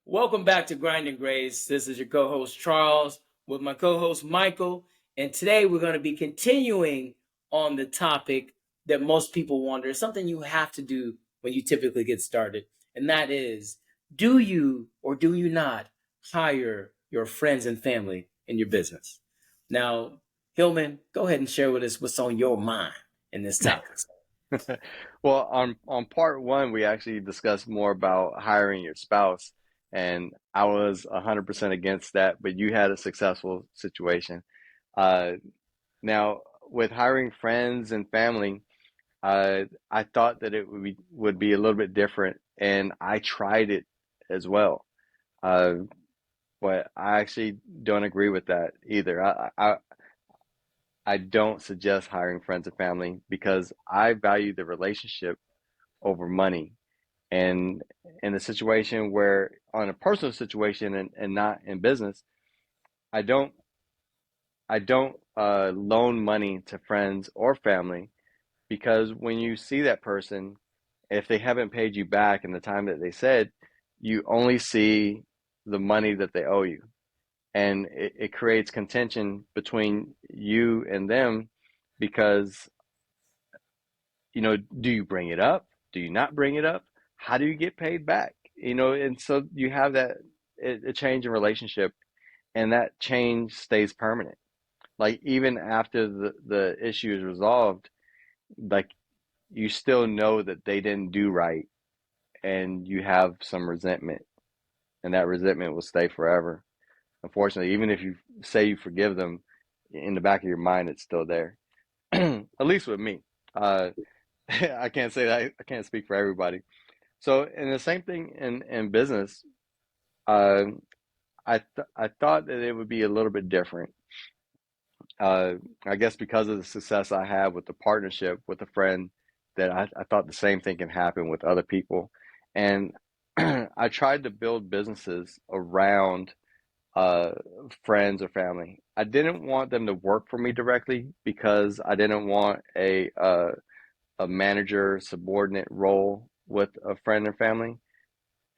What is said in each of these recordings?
Welcome back to Grind and Grace. This is your co-host Charles with my co-host Michael, and today we're going to be continuing on the topic that most people wonder, something you have to do when you typically get started, and that is, do you or do you not hire your friends and family in your business? Now, Hillman, go ahead and share with us what's on your mind in this topic. Well, on part one, we actually discussed more about hiring your spouse, and I was 100% against that, but you had a successful situation. Uh, Now, with hiring friends and family, I thought that it would be a little bit different, and I tried it as well. Uh, but I actually don't agree with that either. I don't suggest hiring friends and family because I value the relationship over money. And in a situation where, on a personal situation and not in business, I don't I don't loan money to friends or family because when you see that person, if they haven't paid you back in the time that they said, you only see the money that they owe you. And it creates contention between you and them because, do you bring it up? Do you not bring it up? How do you get paid back? And so you have that a change in relationship, and that change stays permanent. Like even after the issue is resolved, like you still know that they didn't do right, and you have some resentment, and that resentment will stay forever. Unfortunately, even if you say you forgive them, in the back of your mind, it's still there. At least with me. Uh, I can't say that. I can't speak for everybody. So, and the same thing in business, uh, I thought that it would be a little bit different. Uh, I guess because of the success I had with the partnership with a friend, that I thought the same thing can happen with other people, and I tried to build businesses around uh, friends or family. I didn't want them to work for me directly because I didn't want a manager subordinate role with a friend or family.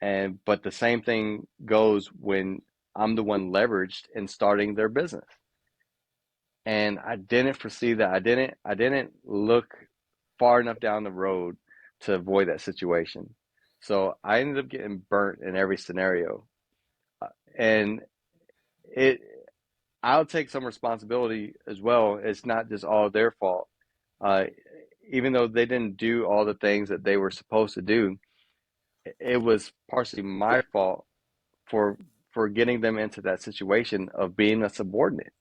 And but the same thing goes when I'm the one leveraged in starting their business. And I didn't foresee that. I didn't look far enough down the road to avoid that situation. So I ended up getting burnt in every scenario. And it I'll take some responsibility as well. It's not just all their fault. Uh, Even though they didn't do all the things that they were supposed to do, it was partially my fault for getting them into that situation of being a subordinate.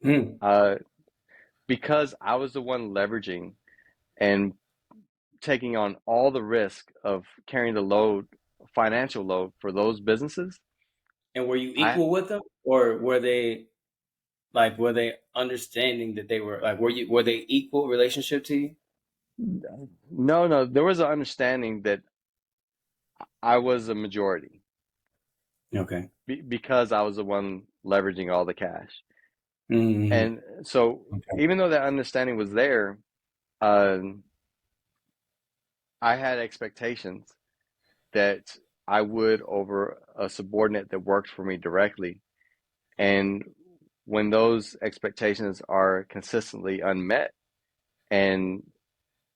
Hmm. Uh, because I was the one leveraging and taking on all the risk of carrying the load, financial load for those businesses. And were you I equal with them, or were they understanding that they were like were they equal relationship to you? no, there was an understanding that I was a majority Okay. because I was the one leveraging all the cash. Hmm. And so Okay. even though that understanding was there, um, I had expectations that I would over a subordinate that worked for me directly. And when those expectations are consistently unmet and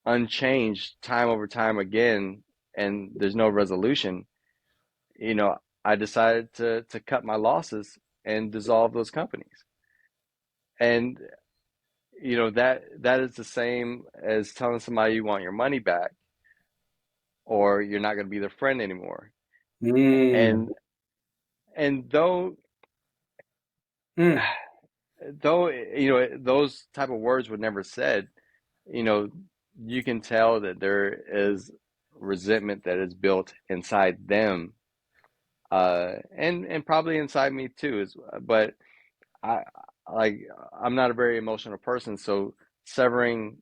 unchanged time over time again, and there's no resolution, you know, I decided to cut my losses and dissolve those companies. And that is the same as telling somebody you want your money back or you're not going to be their friend anymore. Mm. And and though Mm. though those type of words were never said, you know, you can tell that there is resentment that is built inside them, and probably inside me too. But I like I'm not a very emotional person, so severing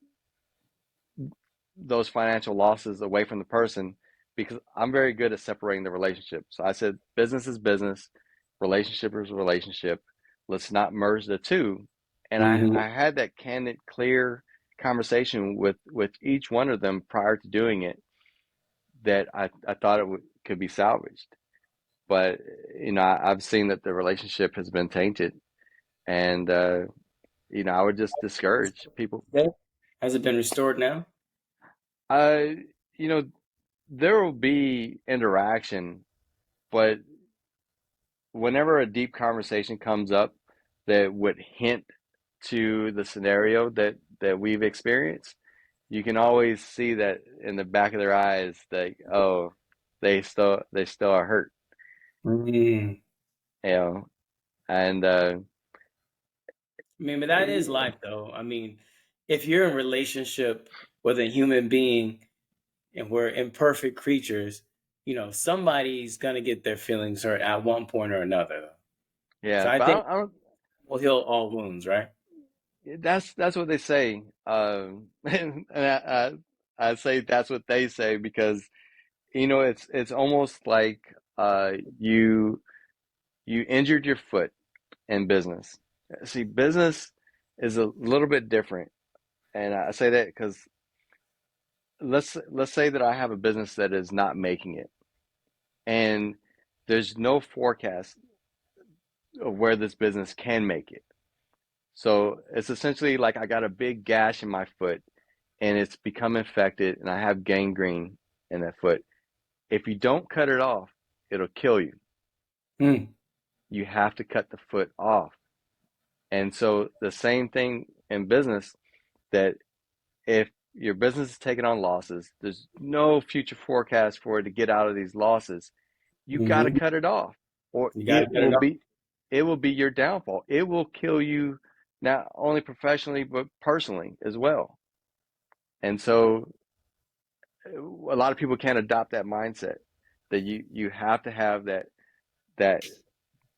those financial losses away from the person because I'm very good at separating the relationship. So I said, business is business, relationship is relationship. Let's not merge the two. And Hmm. I had that candid, clear conversation with each one of them prior to doing it that I thought could be salvaged. but I've seen that the relationship has been tainted, and I would just discourage people. Yeah. Has it been restored now? Uh, you know, there will be interaction, but whenever a deep conversation comes up that would hint to the scenario that we've experienced, you can always see that in the back of their eyes, like, oh, they still are hurt, Mm. you know, and I mean, but that is life, though. I mean, if you're in relationship with a human being and we're imperfect creatures, somebody's gonna get their feelings hurt at one point or another. So yeah, I but think I don't. we'll heal all wounds, right? That's what they say, I say that's what they say because it's almost like you injured your foot in business. See, business is a little bit different, and I say that because let's say that I have a business that is not making it, and there's no forecast of where this business can make it. So it's essentially like I got a big gash in my foot, and it's become infected, and I have gangrene in that foot. If you don't cut it off, it'll kill you. Mm. You have to cut the foot off. And so the same thing in business, that if your business is taking on losses, there's no future forecast for it to get out of these losses. You got to Hmm. cut it off, or You got to get it off. it will be your downfall. It will kill you, not only professionally but personally as well. And so a lot of people can't adopt that mindset, that you have to have that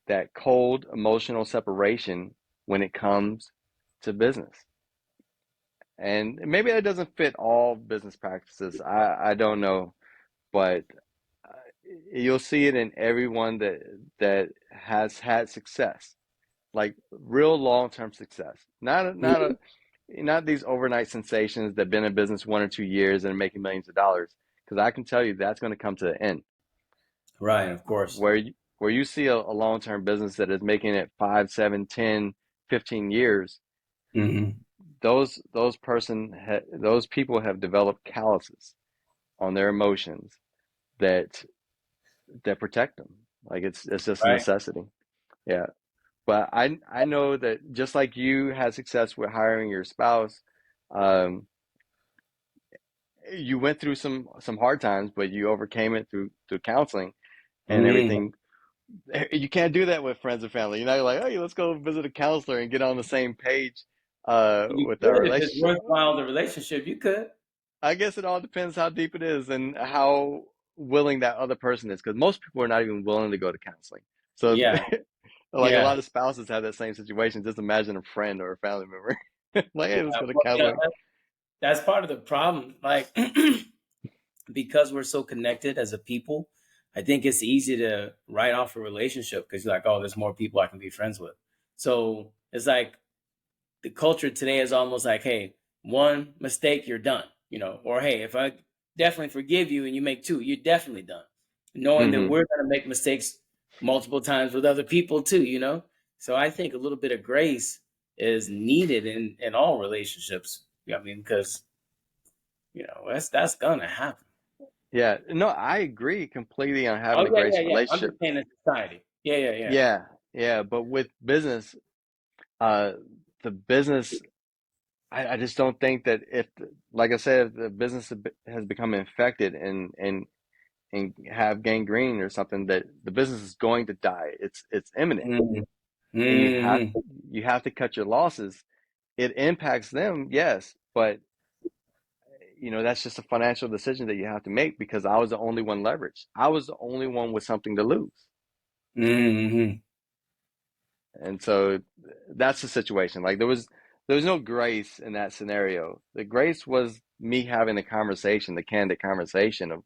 that cold emotional separation when it comes to business. And maybe that doesn't fit all business practices. I don't know, but uh, you'll see it in everyone that has had success, like real long-term success. Mhm. Not these overnight sensations that have been in business 1 or 2 years and making millions of dollars. Because I can tell you that's going to come to the end. Right, of course. Where you see a long-term business that is making it 5, 7, 10, 15 years, Hmm. those people have developed calluses on their emotions that protect them. Like it's just a Right. necessity. Yeah. But I know that just like you had success with hiring your spouse, um, you went through some hard times, but you overcame it through counseling and Hmm. everything. You can't do that with friends and family. You're not like, hey, let's go visit a counselor and get on the same page You with our could if it's relationship. worthwhile the relationship. You could. I guess it all depends how deep it is and how willing that other person is, because most people are not even willing to go to counseling. So, Yeah. like a Yeah. lot of spouses have that same situation. Just imagine a friend or a family member, like, hey, let's Yeah. go to Well, counseling. that's part of the problem. Like, because we're so connected as a people, I think it's easy to write off a relationship because you're like, oh, there's more people I can be friends with. So it's like the culture today is almost like, hey, one mistake, you're done, or hey, if I definitely forgive you and you make two, you're definitely done. Knowing that Hmm. we're going to make mistakes multiple times with other people too. So I think a little bit of grace is needed in all relationships. I mean, because that's gonna happen. Yeah, no, I agree completely on Oh having a yeah, yeah, grace yeah. I'm relationship. just saying in society. Yeah, yeah, yeah. Yeah, yeah, but with business, uh, the business, I just don't think that if, like I said, if the business has become infected and have gangrene or something, that the business is going to die. It's imminent, Mm-hmm. and Mm-hmm. you have to cut your losses. It impacts them, yes, but that's just a financial decision that you have to make, because I was the only one leveraged. I was the only one with something to lose. Mm-hmm. And so that's the situation. Like there was no grace in that scenario. The grace was me having the conversation, the candid conversation of,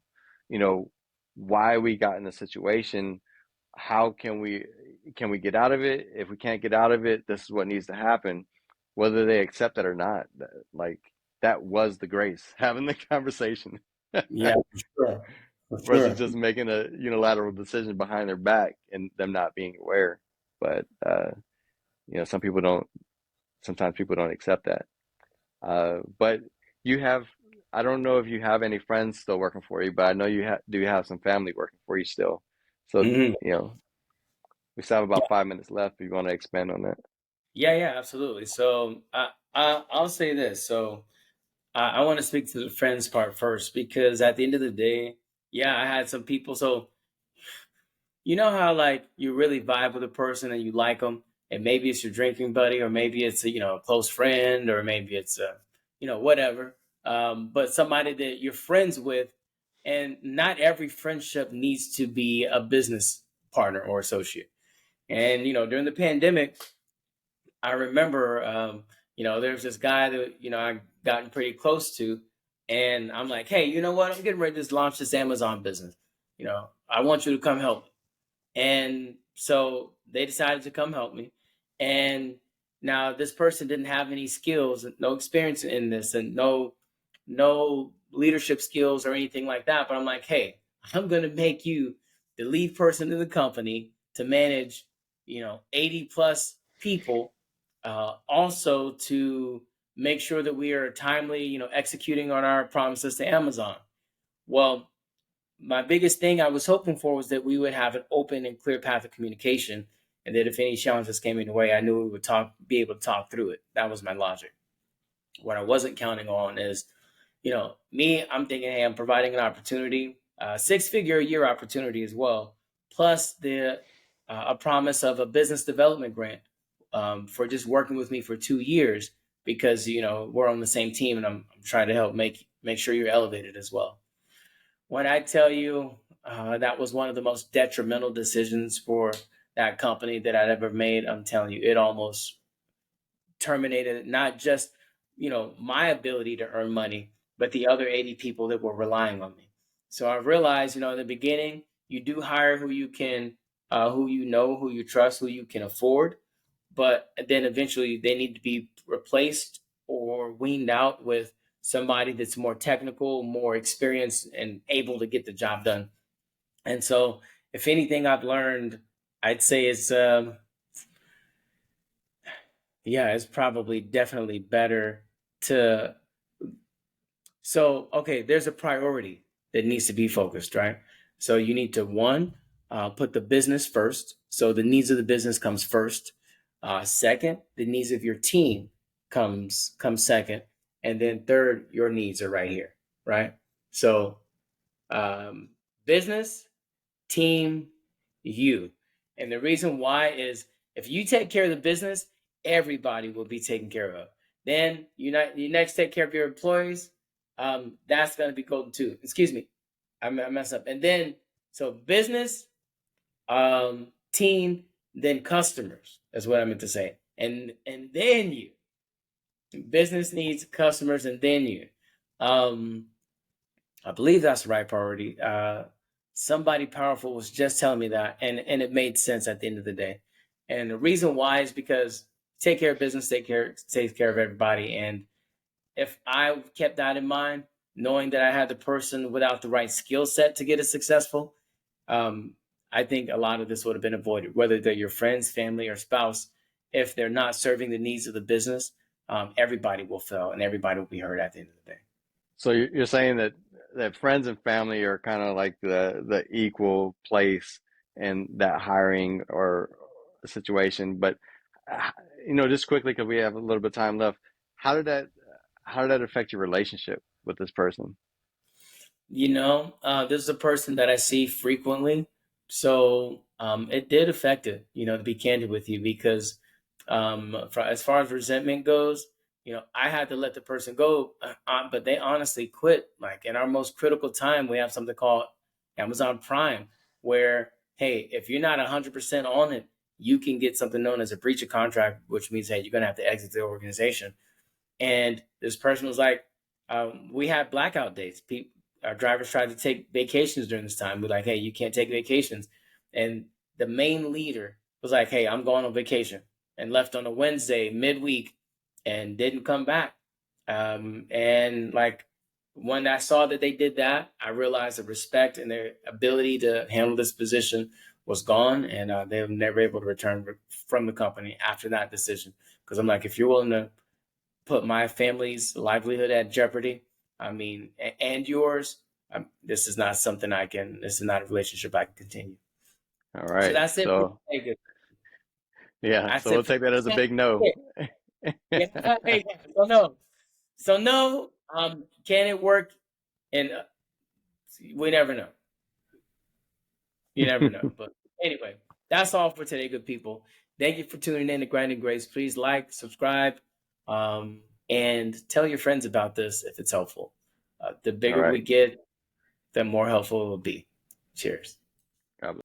you know, why we got in the situation, how can we get out of it? If we can't get out of it, this is what needs to happen, whether they accept it or not. Like that was the grace, having the conversation. Yeah, for sure. For versus sure. just making a unilateral decision behind their back and them not being aware. But some people don't. Sometimes people don't accept that. But you have. I don't know if you have any friends still working for you, but I know do have some family working for you still. So, Hmm. you know, we still have about 5 minutes left if you want to expand on that. Yeah, yeah, absolutely. So I'll say this. So I want to speak to the friends part first because at the end of the day, yeah, I had some people. So you know how like you really vibe with a person and you like them, and maybe it's your drinking buddy, or maybe it's a close friend, or maybe it's whatever. But somebody that you're friends with, and not every friendship needs to be a business partner or associate. And during the pandemic, I remember, there's this guy that I gotten pretty close to, and I'm like, hey, you know what? I'm getting ready to just launch this Amazon business. I want you to come help me. And so they decided to come help me. And now this person didn't have any skills, no experience in this, and no leadership skills or anything like that. But I'm like, hey, I'm gonna make you the lead person in the company to manage, 80 plus people, also to make sure that we are timely, executing on our promises to Amazon. Well, my biggest thing I was hoping for was that we would have an open and clear path of communication, and that if any challenges came in the way, I knew we would be able to talk through it. That was my logic. What I wasn't counting on is, me. I'm thinking, hey, I'm providing an opportunity, six-figure a year opportunity as well, plus the a promise of a business development grant, for just working with me for 2 years, because we're on the same team, and I'm trying to help make sure you're elevated as well. When I tell you, that was one of the most detrimental decisions for that company that I'd ever made, I'm telling you, it almost terminated not just my ability to earn money, but the other 80 people that were relying on me. So I realized, in the beginning, you do hire who you can, who you know, who you trust, who you can afford, but then eventually they need to be replaced or weaned out with somebody that's more technical, more experienced, and able to get the job done. And so, if anything I've learned, I'd say it's yeah, it's probably definitely better to. So, okay, there's a priority that needs to be focused, right? So you need to, one, put the business first. So the needs of the business comes first. Second, the needs of your team comes second, and then third, your needs are right here, right? So, um, business, team, you. And the reason why is, if you take care of the business, everybody will be taken care of. Then you next take care of your employees. That's going to be golden too. Excuse me, I messed up. And then, so business, team, then customers. That's what I meant to say. And then you. Business needs, customers, and then you. Um, I believe that's the right priority. Somebody powerful was just telling me that, and it made sense at the end of the day. And the reason why is because take care of business, take care of everybody. And if I kept that in mind, knowing that I had the person without the right skill set to get it successful, um, I think a lot of this would have been avoided. Whether they're your friends, family, or spouse, if they're not serving the needs of the business, everybody will fail and everybody will be hurt at the end of the day. So you're saying that friends and family are kind of like the equal place in that hiring or situation. But uh, just quickly because we have a little bit of time left, how did that how did that affect your relationship with this person? This is a person that I see frequently. So it did affect it, to be candid with you, because as far as resentment goes, I had to let the person go, but they honestly quit. Like in our most critical time, we have something called Amazon Prime, where, hey, if you're not 100% on it, you can get something known as a breach of contract, which means, hey, you're going to have to exit the organization. And this person was like, we had blackout days. Our drivers tried to take vacations during this time. We're like, hey, you can't take vacations. And the main leader was like, hey, I'm going on vacation, and left on a Wednesday midweek and didn't come back. And like when I saw that they did that, I realized the respect and their ability to handle this position was gone, and they were never able to return from the company after that decision. Because I'm like, if you're willing to put my family's livelihood at jeopardy, I mean, and yours, this is not something I can. This is not a relationship I can continue. All So right. that's it for So today. Good. yeah, That's so we'll it for take that as a today. big no. Yeah. Yeah. So no. So no. Can it work? And we never know. You never know. But anyway, that's all for today, good people. Thank you for tuning in to Grinding Grace. Please like, subscribe, and tell your friends about this if it's helpful. The All bigger we right. get, the more helpful it will be. Cheers. God